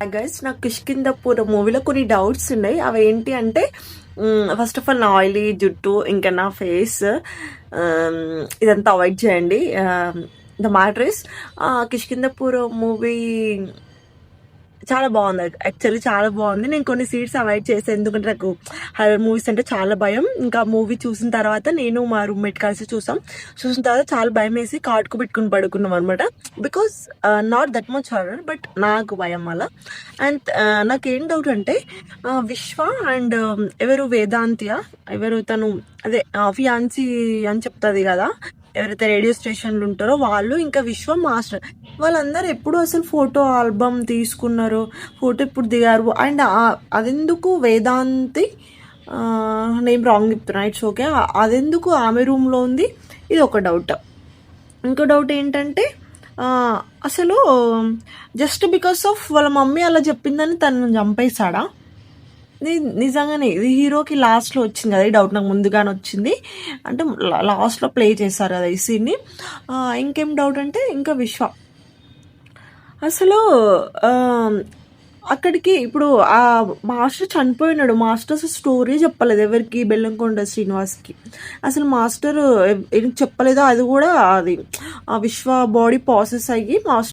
Guys నాకు కిష్కిందపూర్ మూవీలో కొన్ని డౌట్స్ ఉన్నాయి. అవి ఏంటి అంటే ఫస్ట్ ఆఫ్ ఆల్ నా ఆయిలీ జుట్టు ఇంకా నా ఫేస్ ఇదంతా అవాయిడ్ చేయండి. ద మ్యాటర్ ఇస్ కిష్కిందపూర్ మూవీ చాలా బాగుంది. యాక్చువల్లీ చాలా బాగుంది. నేను కొన్ని సీట్స్ అవాయిడ్ చేసాను ఎందుకంటే నాకు హర్రర్ మూవీస్ అంటే చాలా భయం. ఇంకా మూవీ చూసిన తర్వాత నేను మా రూమ్మేట్ కలిసి చూసిన తర్వాత చాలా భయం వేసి కాటుకు పెట్టుకుని పడుకున్నాం అనమాట. Because not that much horror, but నాకు భయం అలా. అండ్ నాకేం డౌట్ అంటే విశ్వ అండ్ ఎవరు వేదాంతియా ఎవరు తను అదే ఫియాన్సీ అని చెప్తుంది కదా, ఎవరైతే రేడియో స్టేషన్లు ఉంటారో వాళ్ళు, ఇంకా విశ్వ మాస్టర్, వాళ్ళందరూ ఎప్పుడు అసలు ఫోటో ఆల్బమ్ తీసుకున్నారు, ఫోటో ఎప్పుడు దిగారు. అండ్ అదెందుకు వేదాంతి నేమ్ రాంగ్ చెప్తున్నా, ఇట్స్ ఓకే, అదెందుకు ఆమె రూమ్లో ఉంది, ఇది ఒక డౌట్. ఇంకో డౌట్ ఏంటంటే అసలు జస్ట్ బికాస్ ఆఫ్ వాళ్ళ మమ్మీ అలా చెప్పిందని తను చంపేశాడా? నిజంగానే ఇది హీరోకి లాస్ట్లో వచ్చింది కదా ఈ డౌట్, నాకు ముందుగానే వచ్చింది. అంటే లాస్ట్లో ప్లే చేశారు కదా ఈ సీన్ని. ఇంకేం డౌట్ అంటే ఇంకా విశ్వ అసలు అక్కడికి ఇప్పుడు ఆ మాస్టర్ చనిపోయినాడు, మాస్టర్ స్టోరీ చెప్పలేదు ఎవరికి, బెల్లంకొండ శ్రీనివాస్కి. అసలు మాస్టర్ చెప్పలేదో అది కూడా, అది ఆ విశ్వ బాడీ ప్రాసెస్ అయ్యి మాస్టర్